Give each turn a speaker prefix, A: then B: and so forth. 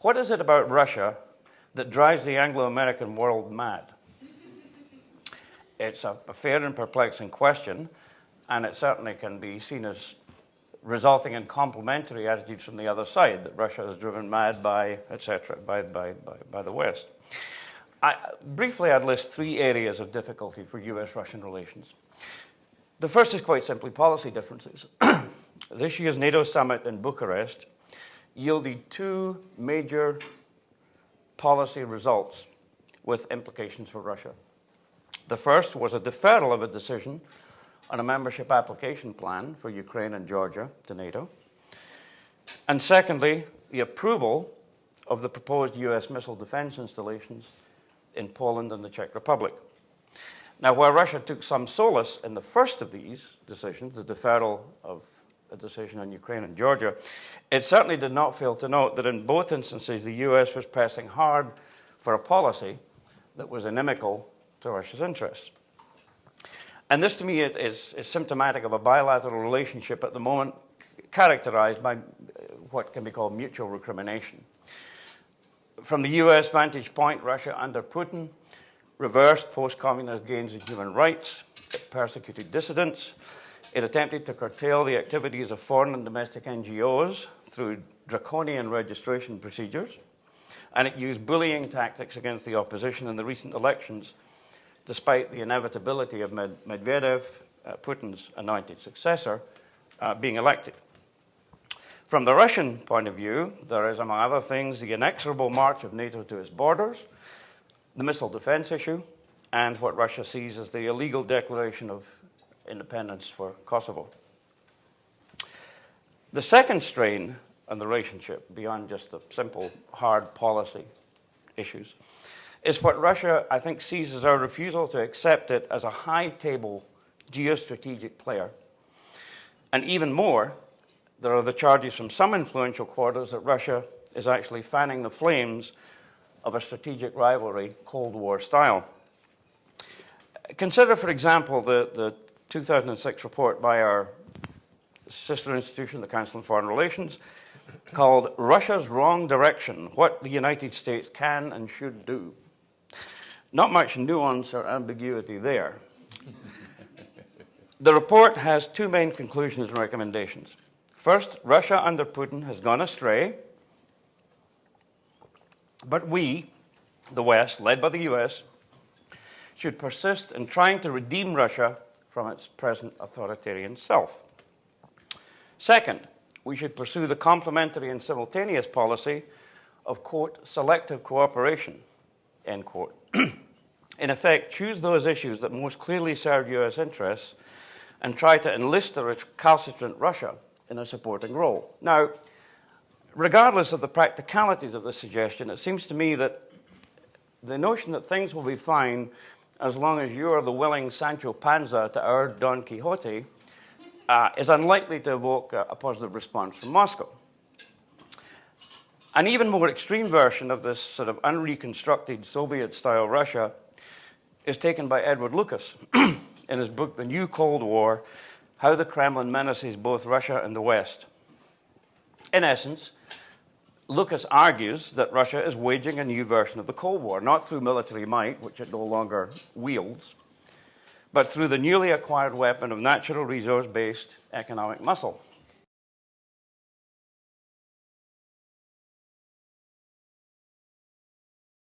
A: what is it about Russia that drives the Anglo-American world mad? It's a fair and perplexing question, and it certainly can be seen as resulting in complementary attitudes from the other side, that Russia is driven mad by, etc., by the West. Briefly, I'd list three areas of difficulty for US-Russian relations. The first is quite simply policy differences. This year's NATO summit in Bucharest yielded two major policy results with implications for Russia. The first was a deferral of a decision on a membership application plan for Ukraine and Georgia to NATO. And secondly, the approval of the proposed US missile defense installations in Poland and the Czech Republic. Now, while Russia took some solace in the first of these decisions, the deferral of a decision on Ukraine and Georgia, it certainly did not fail to note that in both instances the US was pressing hard for a policy that was inimical to Russia's interests. And this, to me, is symptomatic of a bilateral relationship at the moment characterized by what can be called mutual recrimination. From the US vantage point, Russia under Putin reversed post-communist gains in human rights, it persecuted dissidents, it attempted to curtail the activities of foreign and domestic NGOs through draconian registration procedures, and it used bullying tactics against the opposition in the recent elections, despite the inevitability of Medvedev, Putin's anointed successor, being elected. From the Russian point of view, there is, among other things, the inexorable march of NATO to its borders, the missile defense issue, and what Russia sees as the illegal declaration of independence for Kosovo. The second strain on the relationship, beyond just the simple hard policy issues, is what Russia, I think, sees as our refusal to accept it as a high-table geostrategic player. And even more, there are the charges from some influential quarters that Russia is actually fanning the flames of a strategic rivalry, Cold War style. Consider, for example, the 2006 report by our sister institution, the Council on Foreign Relations, called Russia's Wrong Direction, What the United States Can and Should Do. Not much nuance or ambiguity there. The report has two main conclusions and recommendations. First, Russia under Putin has gone astray, but we, the West, led by the US, should persist in trying to redeem Russia from its present authoritarian self. Second, we should pursue the complementary and simultaneous policy of, quote, selective cooperation, end quote. In effect, choose those issues that most clearly serve US interests and try to enlist the recalcitrant Russia in a supporting role. Now, regardless of the practicalities of this suggestion, it seems to me that the notion that things will be fine as long as you are the willing Sancho Panza to our Don Quixote is unlikely to evoke a positive response from Moscow. An even more extreme version of this sort of unreconstructed Soviet-style Russia is taken by Edward Lucas in his book, The New Cold War, How the Kremlin Menaces Both Russia and the West. In essence, Lucas argues that Russia is waging a new version of the Cold War, not through military might, which it no longer wields, but through the newly acquired weapon of natural resource-based economic muscle.